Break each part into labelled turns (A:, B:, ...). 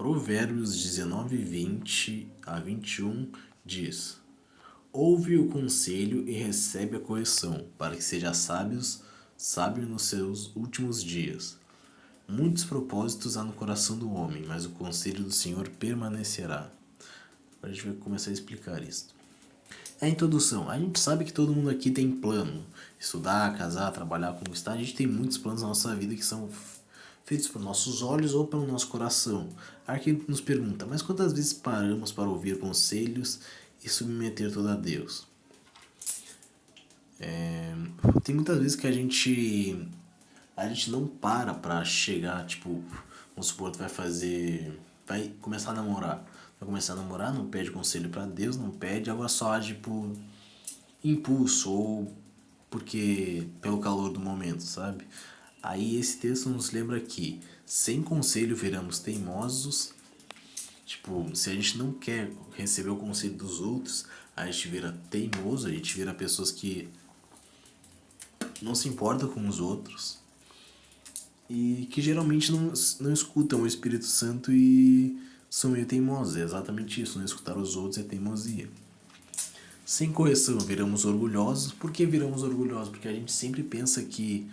A: Provérbios 19:20 a 21 diz: Ouve o conselho e recebe a correção, para que seja sábio nos seus últimos dias. Muitos propósitos há no coração do homem, mas o conselho do Senhor permanecerá. Agora a gente vai começar a explicar isso. A introdução. A gente sabe que todo mundo aqui tem plano. Estudar, casar, trabalhar, conquistar. A gente tem muitos planos na nossa vida que são feitos por nossos olhos ou pelo nosso coração. Aqui nos pergunta, mas quantas vezes paramos para ouvir conselhos e submeter tudo a Deus? Tem muitas vezes que a gente não para chegar, tipo, vamos supor, tu vai começar a namorar. Vai começar a namorar, não pede conselho pra Deus, não pede, agora só age por impulso ou porque pelo calor do momento, sabe? Aí esse texto nos lembra que sem conselho viramos teimosos. Tipo, se a gente não quer receber o conselho dos outros, a gente vira teimoso, a gente vira pessoas que não se importam com os outros e que geralmente não escutam o Espírito Santo e são meio teimosos. É exatamente isso, não escutar os outros é teimosia. Sem correção, viramos orgulhosos. Por que viramos orgulhosos? Porque a gente sempre pensa que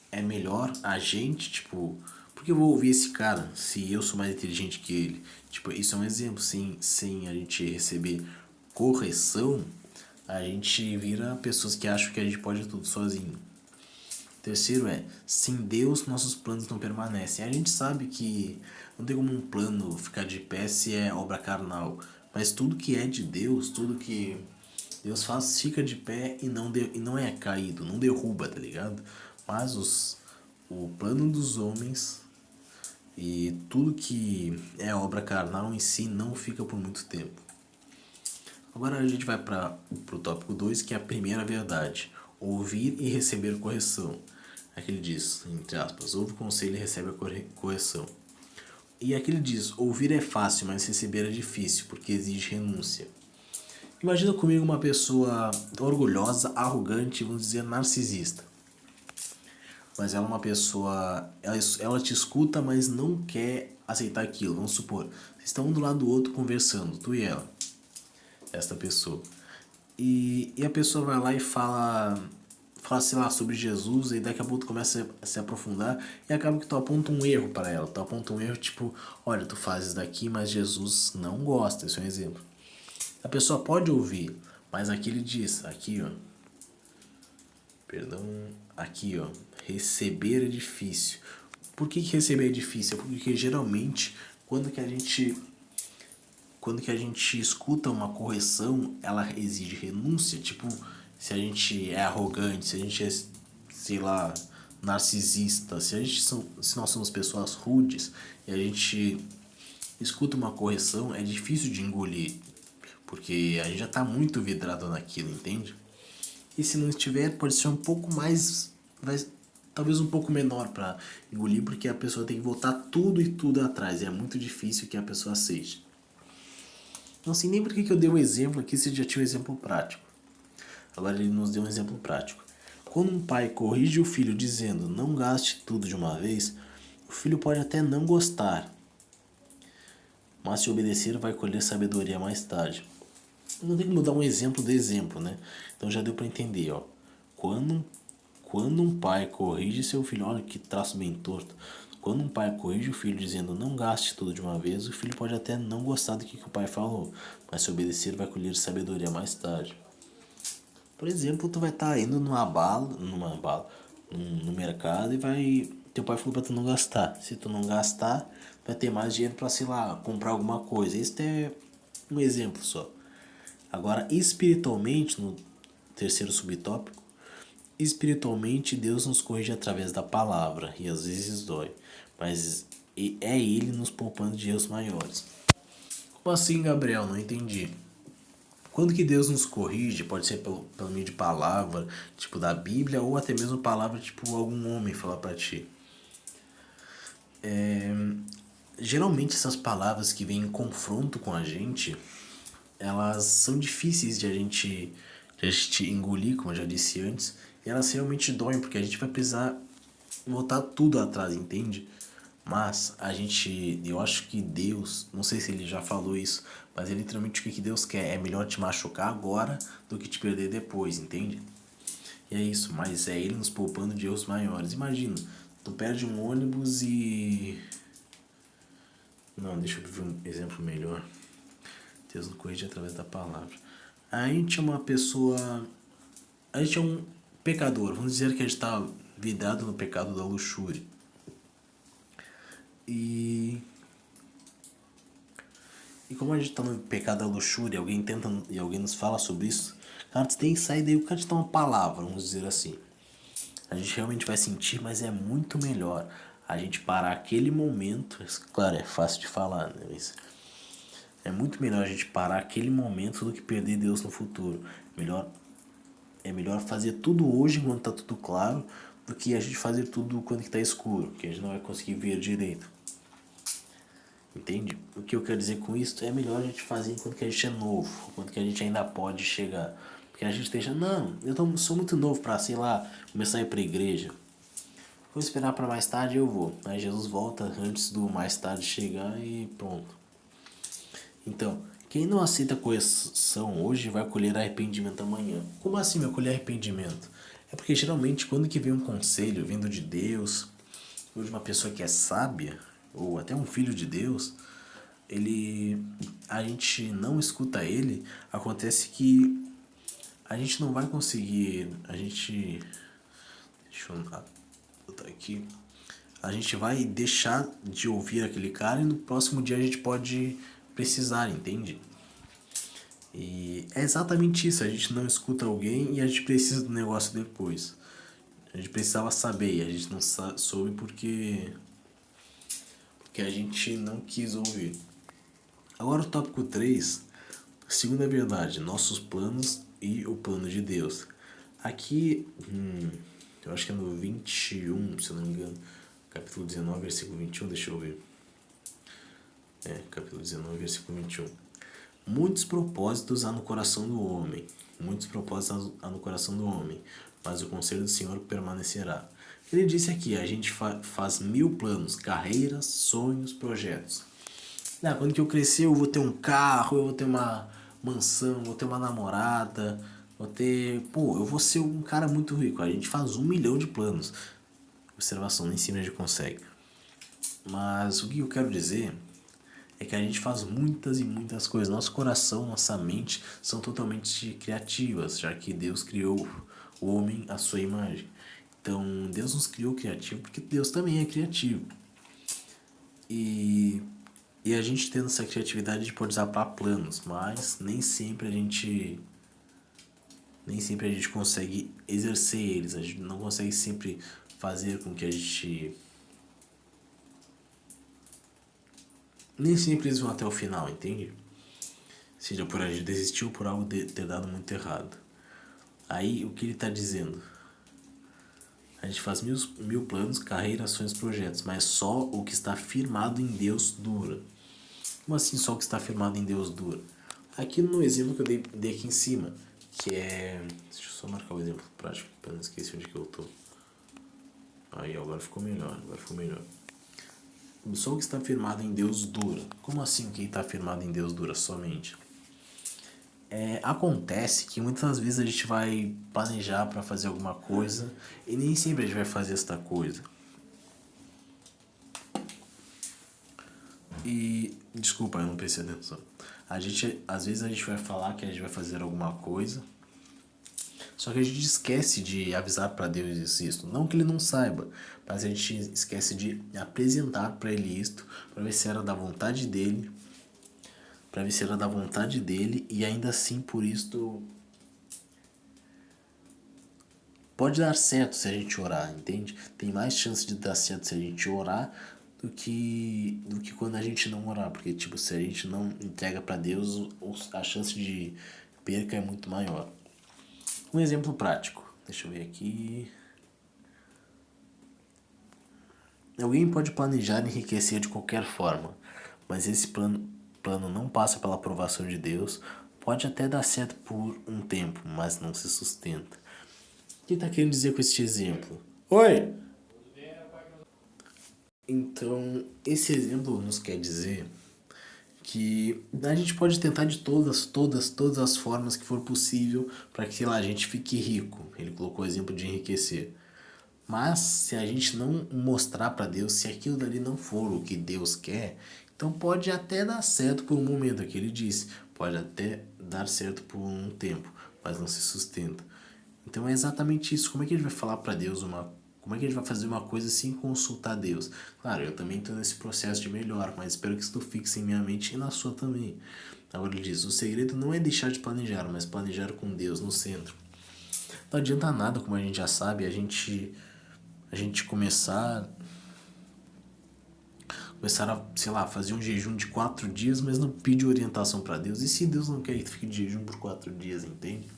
A: é melhor a gente, tipo, porque eu vou ouvir esse cara se eu sou mais inteligente que ele? Tipo, isso é um exemplo. Sem a gente receber correção, a gente vira pessoas que acham que a gente pode tudo sozinho. Terceiro é, sem Deus nossos planos não permanecem. A gente sabe que não tem como um plano ficar de pé se é obra carnal, mas tudo que é de Deus, tudo que Deus faz fica de pé e não é caído, não derruba, tá ligado? Mas o plano dos homens e tudo que é obra carnal em si não fica por muito tempo. Agora a gente vai para o tópico 2, que é a primeira verdade. Ouvir e receber correção. Aqui ele diz, entre aspas, ouve o conselho e recebe a correção. E aqui ele diz, ouvir é fácil, mas receber é difícil, porque exige renúncia. Imagina comigo uma pessoa orgulhosa, arrogante, vamos dizer, narcisista. Mas ela é uma pessoa, ela te escuta, mas não quer aceitar aquilo. Vamos supor, vocês estão um do lado do outro conversando, tu e ela, esta pessoa. E a pessoa vai lá e fala, sei lá, sobre Jesus, e daqui a pouco tu começa a se aprofundar e acaba que tu aponta um erro para ela. Tu aponta um erro tipo, olha, tu fazes daqui, mas Jesus não gosta. Esse é um exemplo. A pessoa pode ouvir, mas aqui ele diz, aqui ó, aqui ó, receber é difícil. Por que receber é difícil? Porque geralmente quando que a gente escuta uma correção, ela exige renúncia. Tipo, se a gente é arrogante, se a gente é, sei lá, narcisista, se nós somos pessoas rudes e a gente escuta uma correção, é difícil de engolir, porque a gente já tá muito vidrado naquilo, entende? E se não estiver, pode ser um pouco mais, talvez um pouco menor para engolir, porque a pessoa tem que voltar tudo e tudo atrás, e é muito difícil que a pessoa aceite. Não sei nem por que eu dei um exemplo aqui se já tinha um exemplo prático. Agora ele nos deu um exemplo prático. Quando um pai corrige o filho dizendo não gaste tudo de uma vez, o filho pode até não gostar, mas se obedecer vai colher sabedoria mais tarde. Não tem como dar um exemplo do exemplo, né? Então já deu para entender, ó. Quando um pai corrige seu filho, olha que traço bem torto. Quando um pai corrige o filho dizendo não gaste tudo de uma vez, o filho pode até não gostar do que o pai falou, mas se obedecer vai colher sabedoria mais tarde. Por exemplo, tu vai estar indo no mercado e teu pai falou pra tu não gastar. Se tu não gastar, vai ter mais dinheiro pra, sei lá, comprar alguma coisa. Isso é um exemplo só. Agora, espiritualmente, no terceiro subtópico, espiritualmente Deus nos corrige através da palavra e às vezes dói, mas é Ele nos poupando de erros maiores. Como assim, Gabriel? Não entendi. Quando que Deus nos corrige, pode ser pelo meio de palavra, tipo da Bíblia, ou até mesmo palavra, tipo algum homem falar pra ti. Geralmente essas palavras que vêm em confronto com a gente, elas são difíceis de a gente engolir, como eu já disse antes, e elas realmente doem, porque a gente vai precisar voltar tudo atrás, entende? Mas eu acho que Deus, não sei se ele já falou isso, mas é literalmente o que Deus quer. É melhor te machucar agora do que te perder depois, entende? E é isso, mas é ele nos poupando de erros maiores. Imagina, tu perde um ônibus e... Não, deixa eu ver um exemplo melhor. Deus nos corrige através da palavra. A gente é uma pessoa... A gente é um pecador. Vamos dizer que a gente está vidrado no pecado da luxúria. E como a gente tá no pecado da luxúria, alguém nos fala sobre isso, cara, você tem que sair daí, o cara te dá uma palavra, vamos dizer assim. A gente realmente vai sentir, mas é muito melhor a gente parar aquele momento. Claro, é fácil de falar, né? Mas é muito melhor a gente parar aquele momento do que perder Deus no futuro. É melhor fazer tudo hoje enquanto tá tudo claro do que a gente fazer tudo quando que tá escuro, que a gente não vai conseguir ver direito. Entende? O que eu quero dizer com isso é melhor a gente fazer enquanto que a gente é novo, enquanto que a gente ainda pode chegar. Porque a gente esteja, não, sou muito novo pra, sei lá, começar a ir pra igreja. Vou esperar pra mais tarde, eu vou. Aí Jesus volta antes do mais tarde chegar e pronto. Então, quem não aceita correção hoje vai colher arrependimento amanhã. Como assim vai colher arrependimento? É porque geralmente quando que vem um conselho vindo de Deus, ou de uma pessoa que é sábia, ou até um filho de Deus, a gente não escuta ele, acontece que a gente não vai conseguir, deixa eu botar aqui, a gente vai deixar de ouvir aquele cara e no próximo dia a gente pode precisar, entende? E é exatamente isso, a gente não escuta alguém e a gente precisa do negócio depois. A gente precisava saber e a gente não soube porque a gente não quis ouvir. Agora o tópico 3, segunda verdade, nossos planos e o plano de Deus. Aqui, eu acho que é no 21, se eu não me engano, capítulo 19, versículo 21, deixa eu ver. Capítulo 19, versículo 21. Muitos propósitos há no coração do homem, mas o conselho do Senhor permanecerá. Ele disse aqui, a gente faz 1000 planos, carreiras, sonhos, projetos. Quando que eu crescer eu vou ter um carro, eu vou ter uma mansão, vou ter uma namorada, eu vou ser um cara muito rico. A gente faz 1 milhão de planos. Observação, nem sempre a gente consegue. Mas o que eu quero dizer é que a gente faz muitas e muitas coisas. Nosso coração, nossa mente são totalmente criativas, já que Deus criou o homem à sua imagem. Então, Deus nos criou criativo porque Deus também é criativo. E a gente tendo essa criatividade a gente pode usar para planos, mas nem sempre a gente consegue exercer eles. A gente não consegue sempre fazer com que a gente... Nem sempre eles vão até o final, entende? Seja por a gente desistir ou por algo ter dado muito errado. Aí, o que ele está dizendo? A gente faz 1000 planos, carreiras, ações, projetos, mas só o que está firmado em Deus dura. Como assim só o que está firmado em Deus dura? Aqui no exemplo que eu dei aqui em cima, que é... Deixa eu só marcar o exemplo prático, para não esquecer onde que eu tô. Aí, agora ficou melhor, Só o que está firmado em Deus dura. Como assim que está firmado em Deus dura somente? Acontece que muitas vezes a gente vai planejar para fazer alguma coisa e nem sempre a gente vai fazer esta coisa. E desculpa, eu não prestei atenção. Às vezes a gente vai falar que a gente vai fazer alguma coisa, só que a gente esquece de avisar para Deus isso. Não que ele não saiba, mas a gente esquece de apresentar para ele isto, para ver se era da vontade dele, e ainda assim por isso pode dar certo se a gente orar, entende? Tem mais chance de dar certo se a gente orar do que quando a gente não orar, porque tipo, se a gente não entrega para Deus, a chance de perca é muito maior. Um exemplo prático, deixa eu ver aqui. Alguém pode planejar enriquecer de qualquer forma, mas esse plano não passa pela aprovação de Deus. Pode até dar certo por um tempo, mas não se sustenta. O que está querendo dizer com este exemplo? Oi! Então, esse exemplo nos quer dizer que a gente pode tentar de todas as formas que for possível para que, sei lá, a gente fique rico. Ele colocou o exemplo de enriquecer. Mas se a gente não mostrar para Deus, se aquilo dali não for o que Deus quer, então pode até dar certo por um momento, é o que ele disse. Pode até dar certo por um tempo, mas não se sustenta. Então é exatamente isso. Como é que a gente vai falar para Deus como é que a gente vai fazer uma coisa sem consultar Deus? Claro, eu também estou nesse processo de melhor, mas espero que isso fixe em minha mente e na sua também. Agora ele diz: o segredo não é deixar de planejar, mas planejar com Deus no centro. Não adianta nada, como a gente já sabe, a gente começar a, sei lá, fazer um jejum de 4 dias, mas não pedir orientação para Deus. E se Deus não quer que fique de jejum por 4 dias, entende?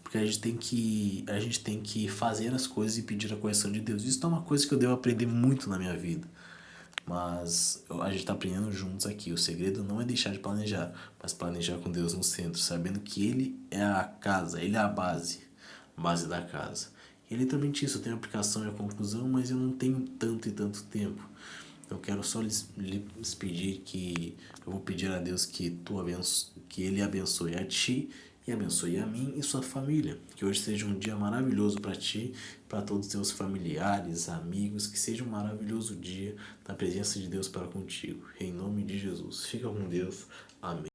A: Porque a gente tem que fazer as coisas e pedir a correção de Deus. Isso é uma coisa que eu devo aprender muito na minha vida. Mas a gente está aprendendo juntos aqui. O segredo não é deixar de planejar, mas planejar com Deus no centro, sabendo que Ele é a casa, Ele é a base da casa. E é literalmente isso, eu tenho a aplicação e a conclusão, mas eu não tenho tanto e tanto tempo. Eu quero só lhes pedir que eu vou pedir a Deus que Ele abençoe a ti e abençoe a mim e sua família. Que hoje seja um dia maravilhoso para ti, para todos os teus familiares, amigos, que seja um maravilhoso dia na presença de Deus para contigo. Em nome de Jesus. Fica com Deus. Amém.